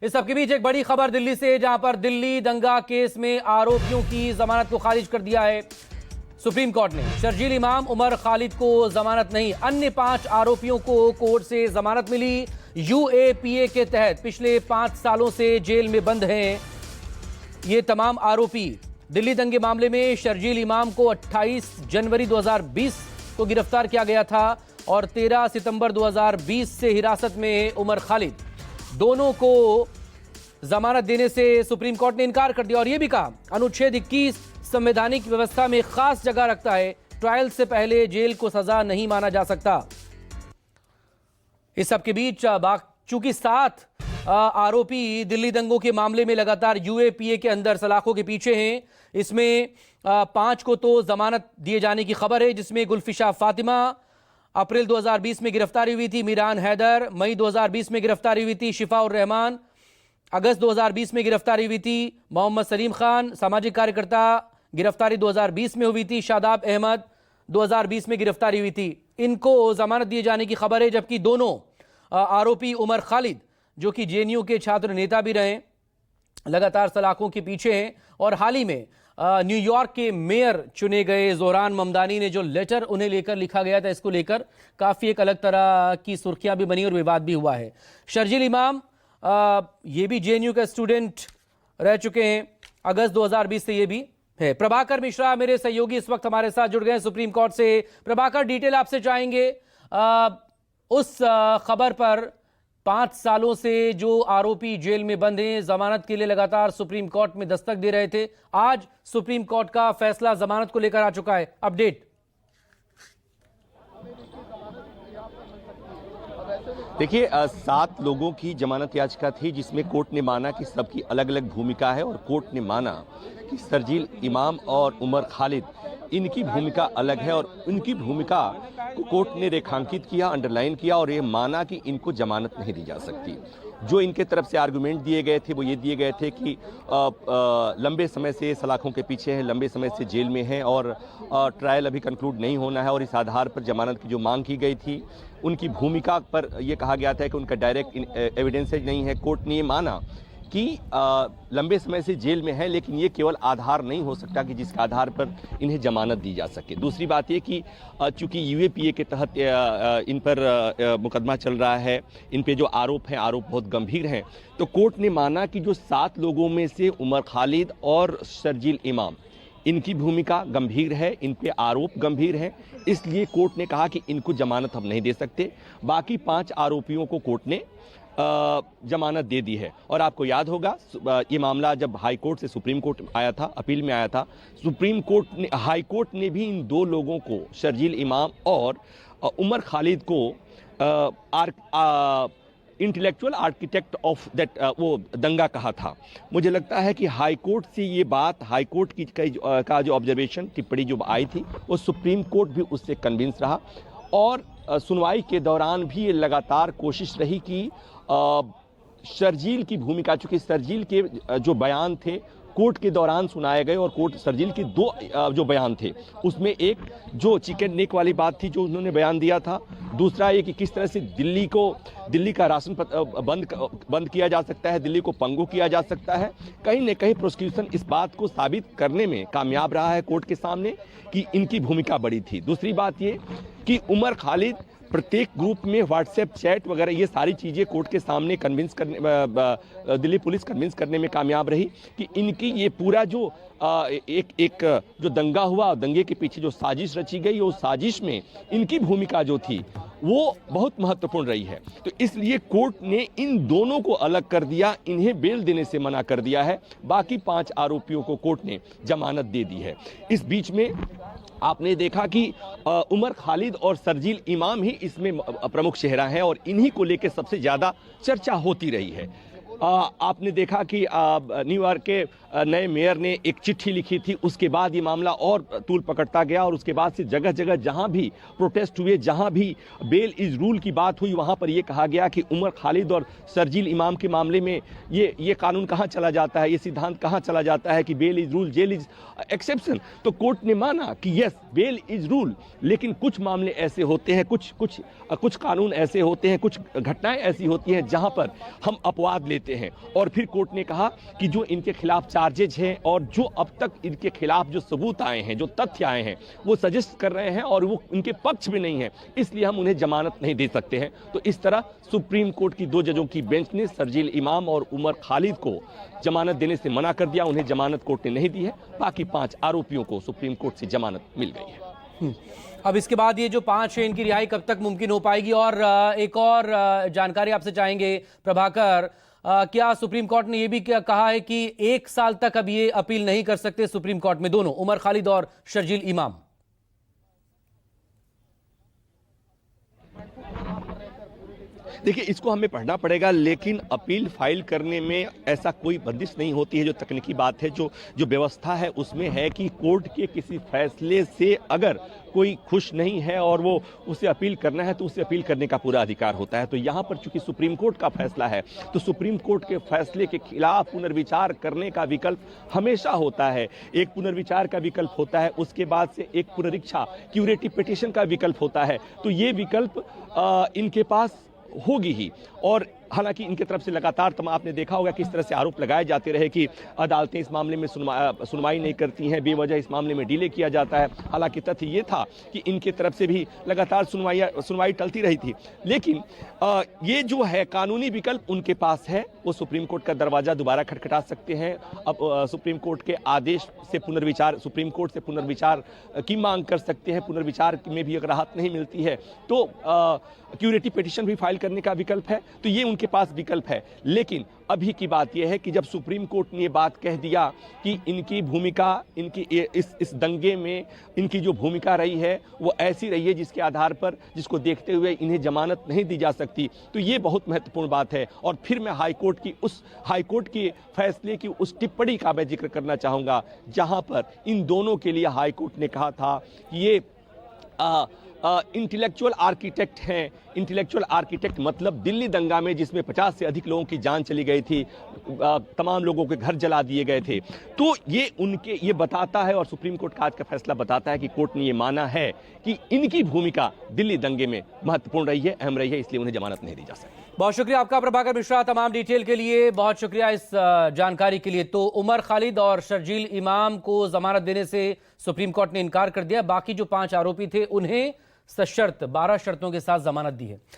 इस सबके बीच एक बड़ी खबर दिल्ली से, जहां पर दिल्ली दंगा केस में आरोपियों की जमानत को खारिज कर दिया है सुप्रीम कोर्ट ने। शर्जील इमाम, उमर खालिद को जमानत नहीं, अन्य 5 आरोपियों को कोर्ट से जमानत मिली। यूएपीए के तहत पिछले 5 सालों से जेल में बंद हैं ये तमाम आरोपी। दिल्ली दंगे मामले में शर्जील इमाम को 28 जनवरी 2020 को गिरफ्तार किया गया था और 13 सितंबर 2020 से हिरासत में उमर खालिद, दोनों को जमानत देने से सुप्रीम कोर्ट ने इनकार कर दिया और यह भी कहा अनुच्छेद 21 संवैधानिक व्यवस्था में खास जगह रखता है, ट्रायल से पहले जेल को सजा नहीं माना जा सकता। इस सब के बीच चूंकि 7 आरोपी दिल्ली दंगों के मामले में लगातार यूएपीए के अंदर सलाखों के पीछे हैं, इसमें 5 को तो जमानत दिए जाने की खबर है, जिसमें गुलफिशा फातिमा अप्रैल 2020 में गिरफ्तारी हुई थी, मीरान हैदर मई 2020 में गिरफ्तारी हुई थी, शिफा उर रहमान अगस्त 2020 में गिरफ्तारी हुई थी, मोहम्मद सलीम खान सामाजिक कार्यकर्ता गिरफ्तारी 2020 में हुई थी, शादाब अहमद 2020 में गिरफ्तारी हुई थी। इनको जमानत दिए जाने की खबर है, जबकि दोनों आरोपी उमर खालिद जो कि जेएनयू के छात्र नेता भी रहे, लगातार सलाखों के पीछे हैं और हाल ही में न्यूयॉर्क के मेयर चुने गए जोहरान ममदानी ने जो लेटर उन्हें लेकर लिखा गया था, इसको लेकर काफ़ी एक अलग तरह की सुर्खियां भी बनी और विवाद भी हुआ है। शर्जील इमाम ये भी जेएनयू का स्टूडेंट रह चुके हैं, अगस्त 2020 से ये भी है। प्रभाकर मिश्रा मेरे सहयोगी इस वक्त हमारे साथ जुड़ गए हैं सुप्रीम कोर्ट से। प्रभाकर, डिटेल आपसे चाहेंगे उस खबर पर 5 सालों से जो आरोपी जेल में बंद हैं, जमानत के लिए लगातार सुप्रीम कोर्ट में दस्तक दे रहे थे, आज सुप्रीम कोर्ट का फैसला जमानत को लेकर आ चुका है, अपडेट। देखिए 7 लोगों की जमानत याचिका थी, जिसमें कोर्ट ने माना कि सबकी अलग अलग भूमिका है और कोर्ट ने माना कि शर्जील इमाम और उमर खालिद इनकी भूमिका अलग है और उनकी भूमिका को कोर्ट ने रेखांकित किया, अंडरलाइन किया और ये माना कि इनको जमानत नहीं दी जा सकती। जो इनके तरफ से आर्गुमेंट दिए गए थे वो ये दिए गए थे कि लंबे समय से सलाखों के पीछे हैं, लंबे समय से जेल में हैं और ट्रायल अभी कंक्लूड नहीं होना है और इस आधार पर जमानत की जो मांग की गई थी उनकी भूमिका पर यह कहा गया था कि उनका डायरेक्ट एविडेंसेज नहीं है। कोर्ट ने ये माना कि लंबे समय से जेल में है, लेकिन ये केवल आधार नहीं हो सकता कि जिसके आधार पर इन्हें जमानत दी जा सके। दूसरी बात ये कि चूंकि यूएपीए के तहत इन पर मुकदमा चल रहा है, इन पे जो आरोप हैं आरोप बहुत गंभीर हैं, तो कोर्ट ने माना कि जो 7 लोगों में से उमर खालिद और शर्जील इमाम, इनकी भूमिका गंभीर है, इन पे आरोप गंभीर है, इसलिए कोर्ट ने कहा कि इनको जमानत हम नहीं दे सकते। बाकी 5 आरोपियों को कोर्ट ने जमानत दे दी है। और आपको याद होगा ये मामला जब हाई कोर्ट से सुप्रीम कोर्ट आया था, अपील में आया था, सुप्रीम कोर्ट ने, हाई कोर्ट ने भी इन 2 लोगों को, शर्जील इमाम और उमर खालिद को इंटेलेक्चुअल आर्किटेक्ट ऑफ दैट वो दंगा कहा था। मुझे लगता है कि हाई कोर्ट से ये बात, हाई कोर्ट की का जो ऑब्जर्वेशन, टिप्पणी जो आई थी, वो सुप्रीम कोर्ट भी उससे कन्विंस रहा और सुनवाई के दौरान भी ये लगातार कोशिश रही कि शर्जील की भूमिका, चूंकि शर्जील के जो बयान थे कोर्ट के दौरान सुनाए गए और कोर्ट शर्जील के 2 जो बयान थे उसमें एक जो चिकन नेक वाली बात थी जो उन्होंने बयान दिया था, दूसरा ये कि किस तरह से दिल्ली का राशन बंद किया जा सकता है, दिल्ली को पंगु किया जा सकता है। कहीं न कहीं प्रोसिक्यूशन इस बात को साबित करने में कामयाब रहा है कोर्ट के सामने कि इनकी भूमिका बड़ी थी। दूसरी बात ये कि उमर खालिद प्रत्येक ग्रुप में व्हाट्सएप चैट वगैरह ये सारी चीज़ें कोर्ट के सामने कन्विंस करने, दिल्ली पुलिस कन्विंस करने में कामयाब रही कि इनकी ये पूरा जो एक जो दंगा हुआ, दंगे के पीछे जो साजिश रची गई, उस साजिश में इनकी भूमिका जो थी वो बहुत महत्वपूर्ण रही है। तो इसलिए कोर्ट ने इन दोनों को अलग कर दिया, इन्हें बेल देने से मना कर दिया है। बाकी 5 आरोपियों को कोर्ट ने जमानत दे दी है। इस बीच में आपने देखा कि उमर खालिद और शर्जील इमाम ही इसमें प्रमुख चेहरा है और इन्हीं को लेकर सबसे ज़्यादा चर्चा होती रही है। आपने देखा कि न्यूयॉर्क के नए मेयर ने एक चिट्ठी लिखी थी, उसके बाद ये मामला और तूल पकड़ता गया और उसके बाद से जगह जगह जहां भी प्रोटेस्ट हुए, जहां भी बेल इज रूल की बात हुई, वहां पर यह कहा गया कि उमर खालिद और शर्जील इमाम के मामले में ये कानून कहां चला जाता है, ये सिद्धांत कहां चला जाता है कि bail is rule, jail is exception. तो कोर्ट ने माना कि यस, बेल इज रूल, लेकिन कुछ मामले ऐसे होते हैं, कुछ कानून ऐसे होते हैं, कुछ घटनाएं ऐसी होती हैं जहां पर हम अपवाद लेते सकते हैं। और फिर कोर्ट ने कहा कि जो इनके खिलाफ चार्जेज हैं और जो अब तक इनके खिलाफ जो सबूत आए हैं, जो तथ्य आए हैं, वो सजेस्ट कर रहे हैं और वो उनके पक्ष में नहीं है, इसलिए हम उन्हें जमानत नहीं दे सकते हैं। तो इस तरह सुप्रीम कोर्ट की 2 जजों की बेंच ने शर्जील इमाम और उमर खालिद को जमानत देने से मना कर दिया। उन्हें जमानत कोर्ट ने नहीं दी है। बाकी 5 आरोपियों को सुप्रीम कोर्ट से जमानत मिल गई है। अब इसके बाद ये जो 5 है, इनकी रिहाई कब तक मुमकिन हो पाएगी? और एक और जानकारी आपसे चाहेंगे प्रभाकर, क्या सुप्रीम कोर्ट ने ये भी कहा है कि 1 साल तक अब ये अपील नहीं कर सकते सुप्रीम कोर्ट में, दोनों उमर खालिद और शर्जील इमाम? देखिए, इसको हमें पढ़ना पड़ेगा, लेकिन अपील फाइल करने में ऐसा कोई बंदिश नहीं होती है। जो तकनीकी बात है, जो व्यवस्था है, उसमें है कि कोर्ट के किसी फैसले से अगर कोई खुश नहीं है और वो उसे अपील करना है तो उसे अपील करने का पूरा अधिकार होता है। तो यहाँ पर चूंकि सुप्रीम कोर्ट का फैसला है, तो सुप्रीम कोर्ट के फैसले के खिलाफ पुनर्विचार करने का विकल्प हमेशा होता है। एक पुनर्विचार का विकल्प होता है, उसके बाद से एक पुनरीक्षा क्यूरेटिव पिटीशन का विकल्प होता है। तो ये विकल्प इनके पास होगी ही। और हालांकि इनके तरफ से लगातार आपने देखा होगा किस तरह से आरोप लगाए जाते रहे कि अदालतें इस मामले में सुनवाई नहीं करती हैं, बेवजह इस मामले में डिले किया जाता है। हालांकि तथ्य ये था कि इनके तरफ से भी लगातार सुनवाई टलती रही थी। लेकिन ये जो है कानूनी विकल्प उनके पास है, वो सुप्रीम कोर्ट का दरवाजा दोबारा खटखटा सकते हैं। अब सुप्रीम कोर्ट के आदेश से पुनर्विचार, सुप्रीम कोर्ट से पुनर्विचार की मांग कर सकते हैं। पुनर्विचार में भी अगर राहत नहीं मिलती है तो क्यूरेटिव पिटीशन भी फाइल करने का विकल्प है। तो ये उनके पास विकल्प है। लेकिन अभी की बात यह है कि जब सुप्रीम कोर्ट ने ये बात कह दिया कि इनकी भूमिका, इनकी इस दंगे में इनकी जो भूमिका रही है वो ऐसी रही है जिसके आधार पर, जिसको देखते हुए इन्हें जमानत नहीं दी जा सकती, तो ये बहुत महत्वपूर्ण बात है। और फिर मैं हाईकोर्ट के फैसले की उस टिप्पणी का मैं जिक्र करना चाहूंगा जहां पर इन दोनों के लिए हाईकोर्ट ने कहा था कि ये इंटेलेक्चुअल आर्किटेक्ट हैं। इंटेलेक्चुअल आर्किटेक्ट मतलब दिल्ली दंगा में जिसमें 50 से अधिक लोगों की जान चली गई थी, तमाम लोगों के घर जला दिए गए थे। तो ये बताता है, और सुप्रीम कोर्ट का आज का फैसला बताता है कि कोर्ट ने ये माना है कि इनकी भूमिका दिल्ली दंगे में महत्वपूर्ण रही है, अहम रही है, इसलिए उन्हें जमानत नहीं दी जा सकती। बहुत शुक्रिया आपका प्रभाकर मिश्रा, तमाम डिटेल के लिए बहुत शुक्रिया इस जानकारी के लिए। तो उमर खालिद और शर्जील इमाम को जमानत देने से सुप्रीम कोर्ट ने इनकार कर दिया। बाकी जो 5 आरोपी थे उन्हें सशर्त 12 शर्तों के साथ जमानत दी है।